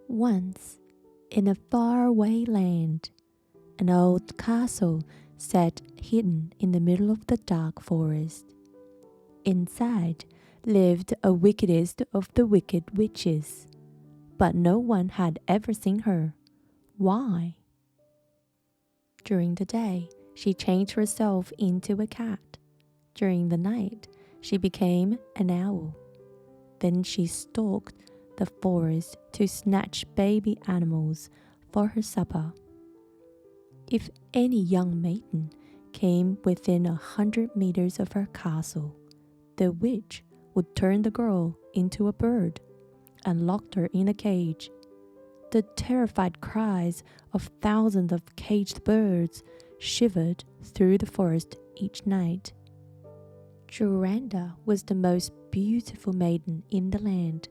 Once, in a faraway land, an old castle sat hidden in the middle of the dark forest. Inside lived a wickedest of the wicked witches, but no one had ever seen her. Why? During the day, she changed herself into a cat. During the night, she became an owl. Then she stalked the forest to snatch baby animals for her supper. If any young maiden came within 100 meters of her castle, the witch would turn the girl into a bird and locked her in a cage. The terrified cries of thousands of caged birds shivered through the forest each night. Janda was the most beautiful maiden in the land.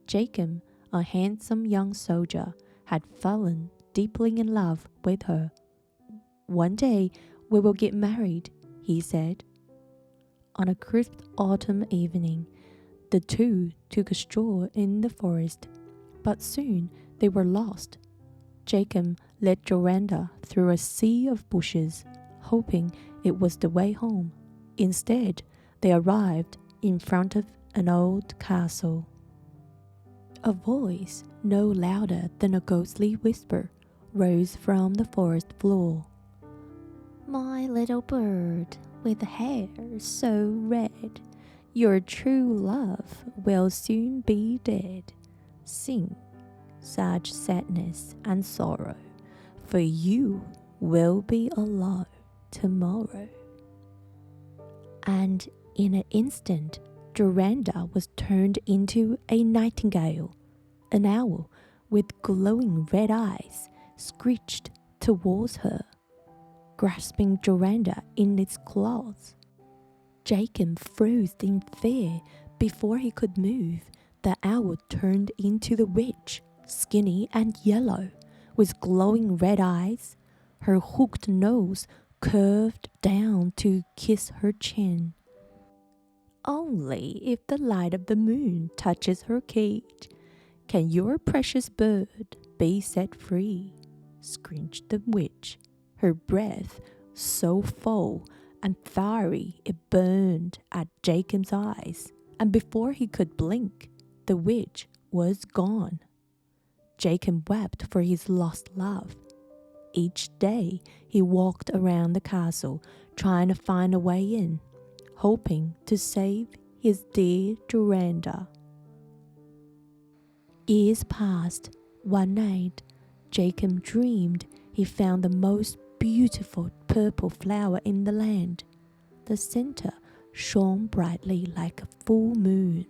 Jacob, a handsome young soldier, had fallen deeply in love with her. "One day we will get married," he said. On a crisp autumn evening, the two took a stroll in the forest, but soon they were lost. Jacob led Janda through a sea of bushes, hoping it was the way home. Instead, they arrived in front of an old castle. A voice no louder than a ghostly whisper rose from the forest floor. "My little bird with hair so red, your true love will soon be dead. Sing such sadness and sorrow, for you will be alone tomorrow." And in an instant, Janda was turned into a nightingale. An owl with glowing red eyes screeched towards her, grasping Janda in its claws. Jacob froze in fear before he could move. The owl turned into the witch, skinny and yellow, with glowing red eyes. Her hooked nose curved down to kiss her chin. "Only if the light of the moon touches her cage can your precious bird be set free," screeched the witch, her breath so full and fiery it burned at Jacob's eyes, and before he could blink, the witch was gone. Jacob wept for his lost love. Each day he walked around the castle trying to find a way in, hoping to save his dear Janda. Years passed. One night, Jacob dreamed he found the most beautiful purple flower in the land. The center shone brightly like a full moon.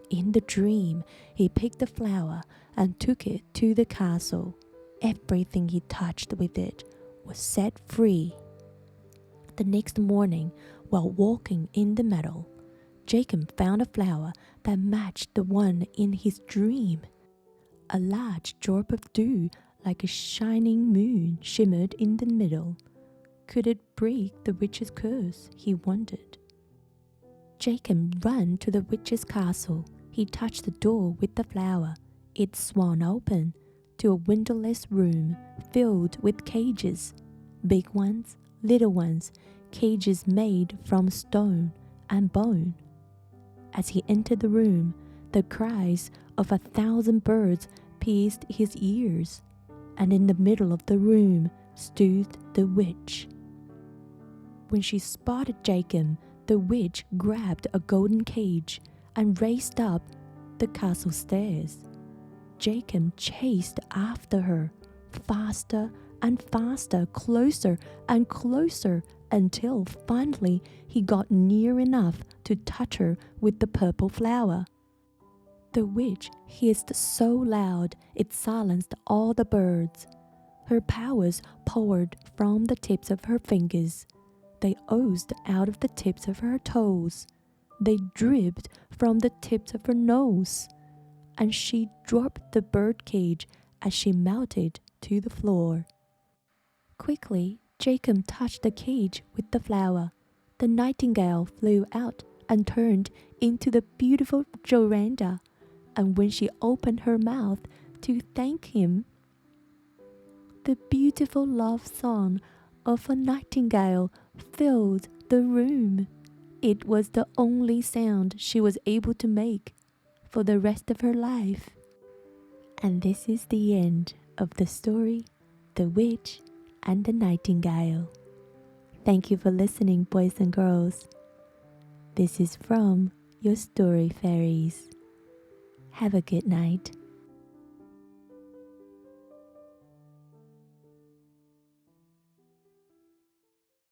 In the dream, he picked the flower and took it to the castle. Everything he touched with it was set free. The next morning, while walking in the meadow, Jacob found a flower that matched the one in his dream. A large drop of dew like a shining moon shimmered in the middle. Could it break the witch's curse, he wondered. Jacob ran to the witch's castle. He touched the door with the flower. It swung open to a windowless room filled with cages, big ones, little ones, cages made from stone and bone. As he entered the room, the cries of 1,000 birds pierced his ears, and in the middle of the room stood the witch. When she spotted Jacob, the witch grabbed a golden cage and raced up the castle stairs. Jacob chased after her, faster and faster, closer and closer, until finally he got near enough to touch her with the purple flower. The witch hissed so loud it silenced all the birds. Her powers poured from the tips of her fingers. They oozed out of the tips of her toes. They dripped from the tips of her nose. And she dropped the birdcage as she melted to the floor. Quickly, Jacob touched the cage with the flower. The nightingale flew out and turned into the beautiful Janda, and when she opened her mouth, to thank him. The beautiful love song of a nightingale filled the room. It was the only sound she was able to make for the rest of her life. And this is the end of the story, The Witch and the Nightingale. Thank you for listening, boys and girls. This is from your Story Fairies. Have a good night.